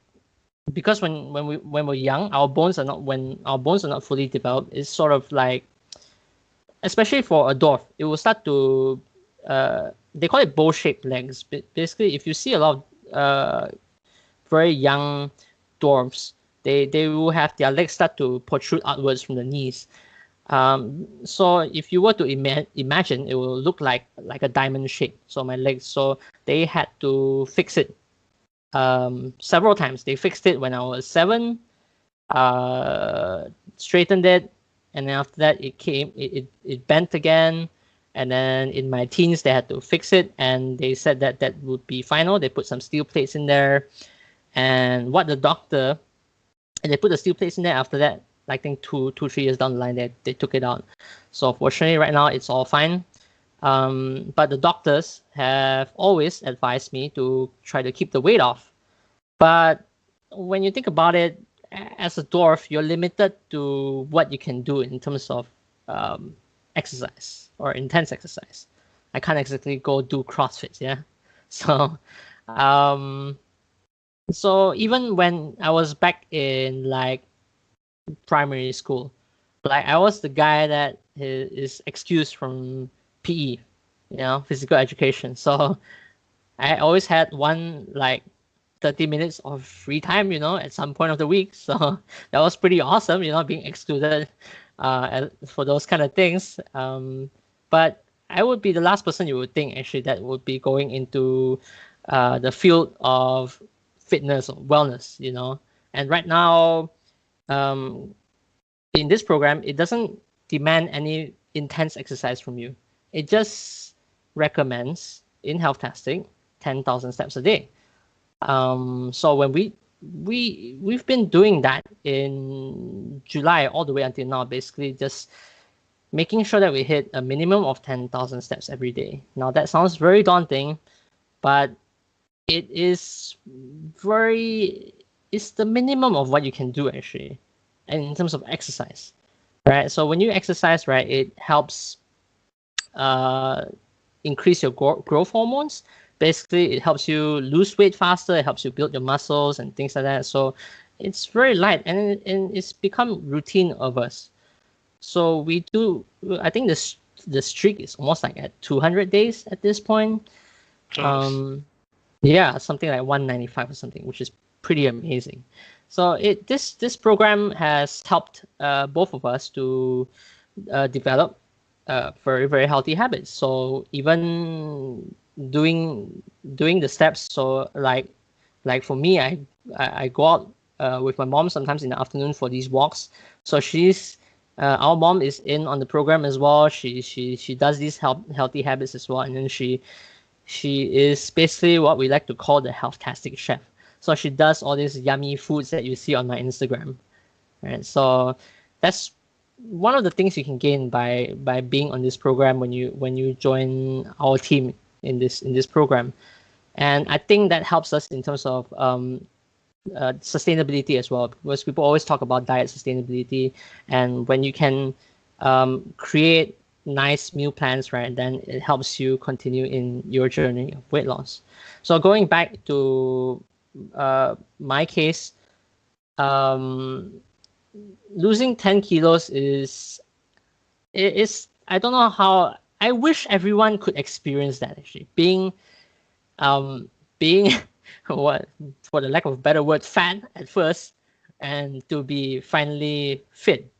because when we're young, our bones are not fully developed. It's sort of like, especially for a dwarf, it will start to they call it bow-shaped legs. Basically, if you see a lot of very young dwarfs, they will have their legs start to protrude outwards from the knees. So if you were to imagine, it will look like a diamond shape. So my legs. So they had to fix it several times. They fixed it when I was 7, straightened it, and then after that it bent again. And then in my teens they had to fix it, and they said that would be final. They put some steel plates in there, and they put the steel plates in there. After that, I think 3 years down the line, they took it out. So fortunately, right now it's all fine. But the doctors have always advised me to try to keep the weight off. But when you think about it, as a dwarf, you're limited to what you can do in terms of exercise or intense exercise. I can't exactly go do CrossFit, yeah. So, um, so even when I was back in like primary school, like I was the guy that is excused from PE, physical education. So I always had one like 30 minutes of free time, at some point of the week. So that was pretty awesome, being excluded for those kind of things. But I would be the last person you would think actually that would be going into the field of fitness or wellness. And right now, um, in this program, it doesn't demand any intense exercise from you. It just recommends in Healthtastic 10,000 steps a day. So when we've been doing that in July all the way until now, basically just making sure that we hit a minimum of 10,000 steps every day. Now that sounds very daunting, but it is it's the minimum of what you can do actually, and in terms of exercise, right? So when you exercise, right, it helps increase your growth hormones. Basically, it helps you lose weight faster. It helps you build your muscles and things like that. So it's very light, and it's become routine of us. So we do. I think the streak is almost like at 200 days at this point. Yeah, something like 195 or something, which is pretty amazing. So this program has helped both of us to develop very very healthy habits. So even doing the steps. So like for me, I go out with my mom sometimes in the afternoon for these walks. So our mom is in on the program as well. She does these healthy habits as well, and then she is basically what we like to call the Healthtastic chef. So she does all these yummy foods that you see on my Instagram, right? So that's one of the things you can gain by being on this program when you join our team in this program. And I think that helps us in terms of sustainability as well, because people always talk about diet sustainability, and when you can create nice meal plans, right, then it helps you continue in your journey of weight loss. So going back to my case, losing 10 kilos is I don't know how. I wish everyone could experience that actually, being being what, for the lack of a better word, fat at first, and to be finally fit.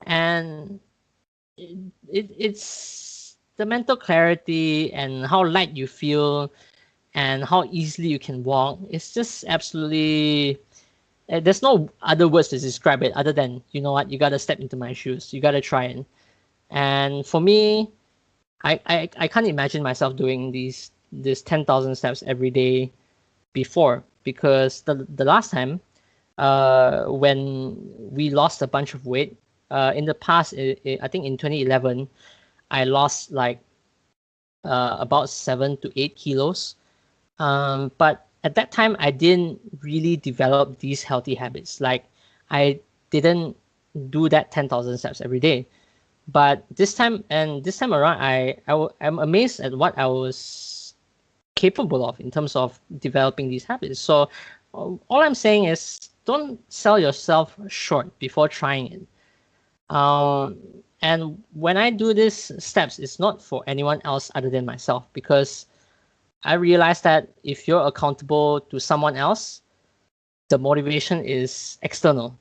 And it's the mental clarity and how light you feel and how easily you can walk. It's just absolutely, there's no other words to describe it other than, you know what, you got to step into my shoes. You got to try it. And for me, I can't imagine myself doing this 10,000 steps every day before, because the last time when we lost a bunch of weight in the past, I think in 2011, I lost like about 7 to 8 kilos. But at that time, I didn't really develop these healthy habits. Like I didn't do that 10,000 steps every day. But this time around, I'm amazed at what I was capable of in terms of developing these habits. So all I'm saying is don't sell yourself short before trying it. And when I do these steps, it's not for anyone else other than myself, because I realized that if you're accountable to someone else, the motivation is external.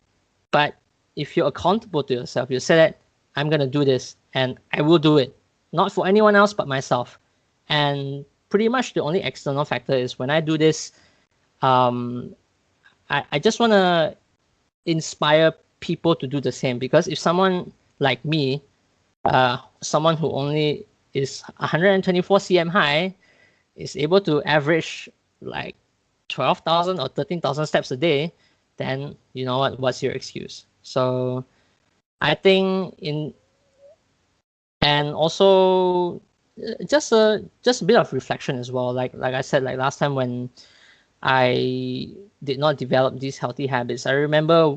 But if you're accountable to yourself, you say that I'm going to do this and I will do it, not for anyone else but myself. And pretty much the only external factor is when I do this, I just want to inspire people to do the same. Because if someone like me, someone who only is 124 cm high, is able to average like 12,000 or 13,000 steps a day, then you know what's your excuse? So I think and also just a bit of reflection as well. Like I said, like last time when I did not develop these healthy habits, I remember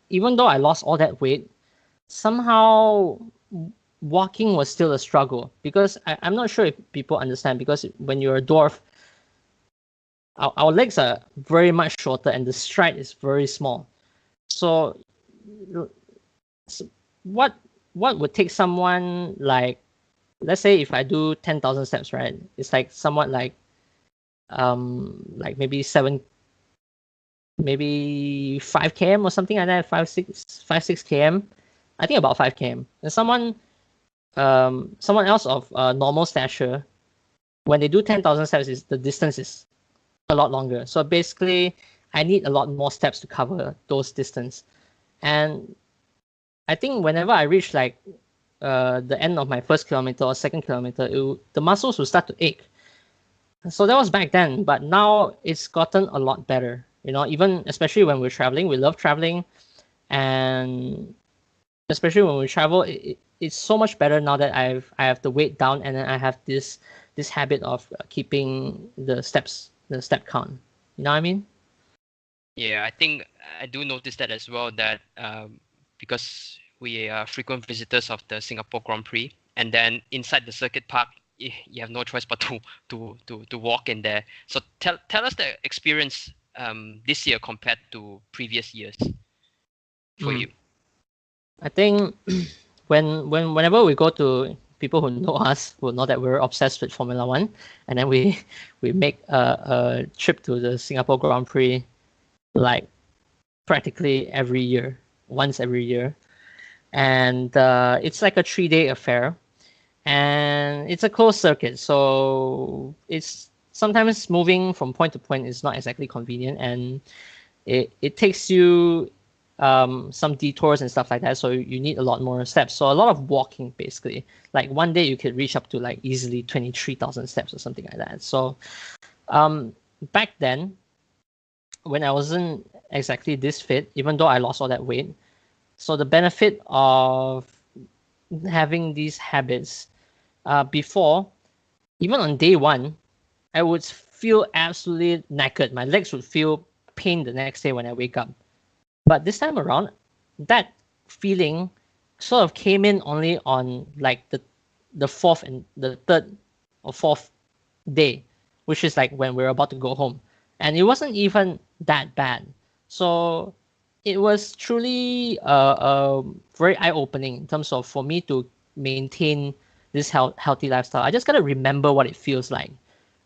even though I lost all that weight, somehow walking was still a struggle, because I'm not sure if people understand, because when you're a dwarf, our legs are very much shorter and the stride is very small. So what would take someone like, let's say if I do 10,000 steps, right? It's like somewhat like maybe 5 km or something like that, 6 km. I think about 5 km. And someone else of normal stature, when they do 10,000 steps, the distance is a lot longer. So basically, I need a lot more steps to cover those distance. And I think whenever I reach like the end of my first kilometer or second kilometer, the muscles will start to ache. So that was back then, but now it's gotten a lot better. Even especially when we're traveling, we love traveling, and especially when we travel, it's so much better now that I have the weight down, and then I have this habit of keeping the step count. You know what I mean? Yeah, I think I do notice that as well. That because we are frequent visitors of the Singapore Grand Prix, and then inside the circuit park, you have no choice but to walk in there. So tell us the experience this year compared to previous years for Mm. you. I think whenever we go to people who know us will know that we're obsessed with Formula One, and then we make a trip to the Singapore Grand Prix like practically every year, once every year, and it's like a 3-day affair, and it's a closed circuit, so it's sometimes moving from point to point is not exactly convenient, and it takes you some detours and stuff like that, so you need a lot more steps, so a lot of walking basically. Like one day you could reach up to like easily 23,000 steps or something like that. So um back then, when I wasn't exactly this fit, even though I lost all that weight, so the benefit of having these habits, before, even on day one, I would feel absolutely knackered. My legs would feel pain the next day when I wake up. But this time around, that feeling sort of came in only on like the fourth and the third or fourth day, which is like when we're about to go home. And it wasn't even that bad. So it was truly very eye opening in terms of for me to maintain this healthy lifestyle. I just got to remember what it feels like.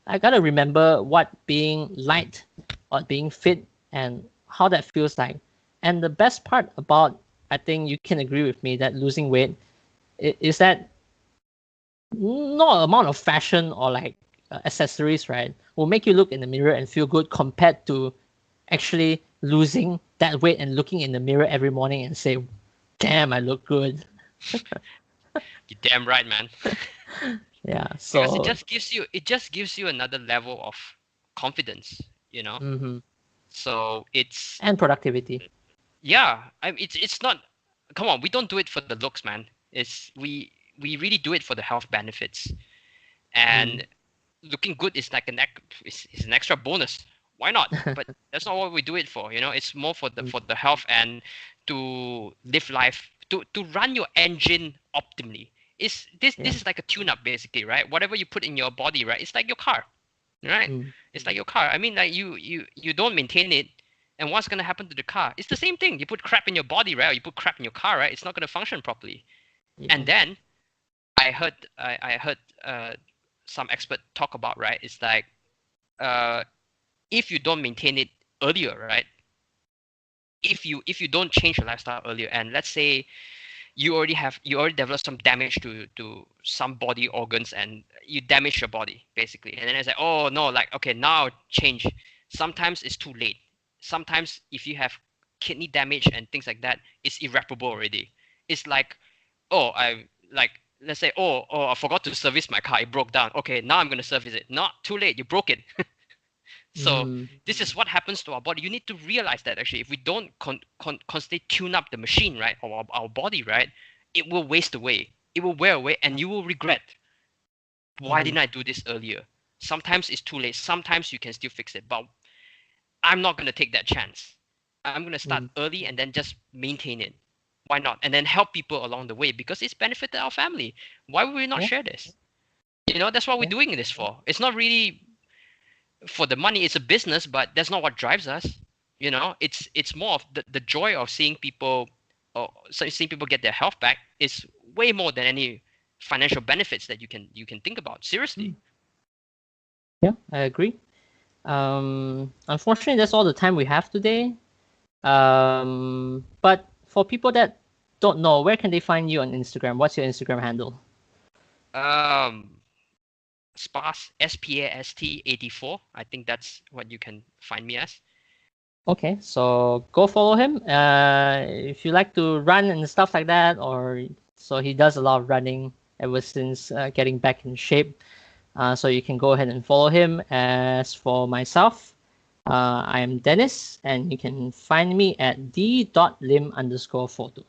I got to remember what being light or being fit and how that feels like. And the best part about, I think you can agree with me that losing weight is that no amount of fashion or like accessories, right, will make you look in the mirror and feel good compared to actually losing that weight and looking in the mirror every morning and say, damn, I look good. You're damn right, man. Yeah. Because So, it just gives you another level of confidence, you know. mhm. So it's And productivity. yeah, it's not. Come on, we don't do it for the looks, man. It's we really do it for the health benefits, Mm. and looking good is like is an extra bonus. Why not? But that's not what we do it for. You know, it's more for Mm. the health and to live life to run your engine optimally. Is this Yeah. is like a tune-up basically, right? Whatever you put in your body, right? It's like your car, right? Mm. It's like your car. I mean, like you don't maintain it, and what's gonna happen to the car? It's the same thing. You put crap in your body, right? Or you put crap in your car, right? It's not gonna function properly. Yeah. And then I heard some expert talk about, right? It's like uh, if you don't maintain it earlier, right? If you don't change your lifestyle earlier, and let's say you already developed some damage to some body organs, and you damage your body basically, and then it's like, oh no, like okay, now change. Sometimes it's too late. Sometimes if you have kidney damage and things like that, it's irreparable already. It's like, oh, I like, let's say, oh, I forgot to service my car, it broke down. Okay, now I'm going to service it. Not too late, you broke it. So Mm. this is what happens to our body. You need to realize that actually, if we don't constantly tune up the machine, right, or our body, right, it will waste away. It will wear away, and you will regret. Why Mm-hmm. didn't I do this earlier? Sometimes it's too late. Sometimes you can still fix it, but I'm not going to take that chance. I'm going to start Mm. early and then just maintain it. Why not? And then help people along the way because it's benefited our family. Why would we not Yeah. share this? You know, that's what we're Yeah. doing this for. It's not really for the money. It's a business, but that's not what drives us. You know, it's more of the joy of seeing people, or seeing people get their health back is way more than any financial benefits that you can think about. Seriously. Mm. Yeah, I agree. Unfortunately, that's all the time we have today. But for people that don't know, where can they find you on Instagram? What's your Instagram handle? Um, Spast, SPAST 84. I think that's what you can find me as. Okay, so go follow him. If you like to run and stuff like that, or so he does a lot of running ever since getting back in shape. So you can go ahead and follow him. As for myself, I am Dennis, and you can find me at d.lim_photo.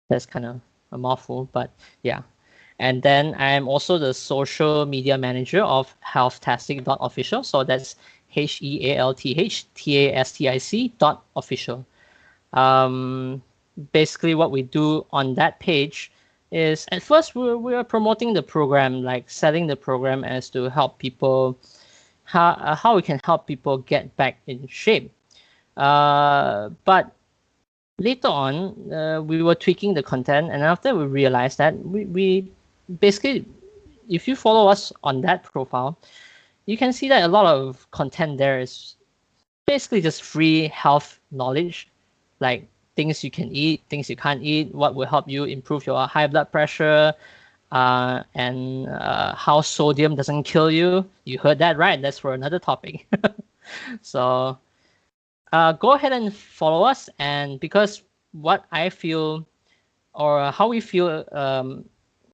That's kind of a mouthful, but yeah. And then I'm also the social media manager of Healthtastic.official. So that's HEALTHTASTIC.official. Basically, what we do on that page is at first we're promoting the program, like selling the program as to help people, how we can help people get back in shape. But later on, we were tweaking the content, and after we realized that we basically, if you follow us on that profile, you can see that a lot of content there is basically just free health knowledge, like things you can eat, things you can't eat, what will help you improve your high blood pressure, and how sodium doesn't kill you. You heard that right? That's for another topic. So go ahead and follow us. And because what I feel or how we feel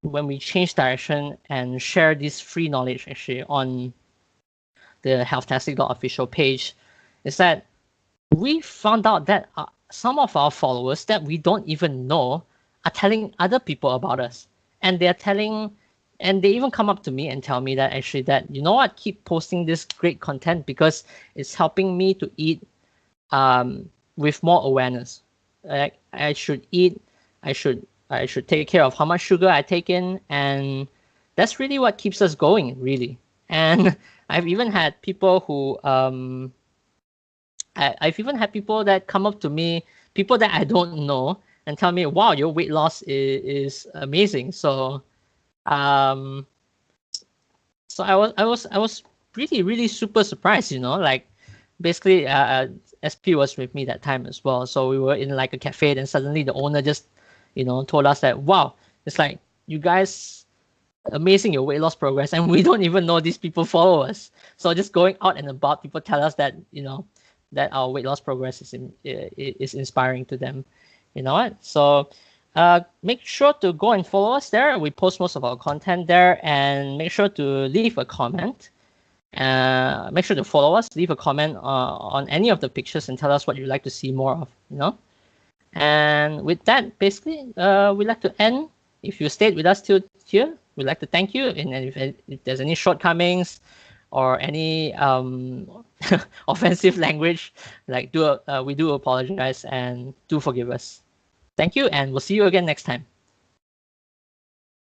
when we change direction and share this free knowledge actually on the Healthtastic.official page is that we found out that some of our followers that we don't even know are telling other people about us, and they're telling, and they even come up to me and tell me that actually that you know what, keep posting this great content because it's helping me to eat with more awareness. Like I should eat, I should take care of how much sugar I take in, and that's really what keeps us going, really. And I've even had people who I've even had people that come up to me, people that I don't know, and tell me, "Wow, your weight loss is amazing." Um, so I was really super surprised, like basically SP was with me that time as well. So we were in like a cafe, and suddenly the owner just, told us that, "Wow, it's like you guys amazing your weight loss progress, and we don't even know these people follow us." So just going out and about, people tell us that that our weight loss progress is inspiring to them. You know what? So make sure to go and follow us there. We post most of our content there, and make sure to leave a comment. Make sure to follow us, leave a comment on any of the pictures, and tell us what you'd like to see more of. And with that, basically, we'd like to end. If you stayed with us till here, we'd like to thank you. And if there's any shortcomings or any offensive language, like we do apologize and do forgive us. Thank you, and we'll see you again next time.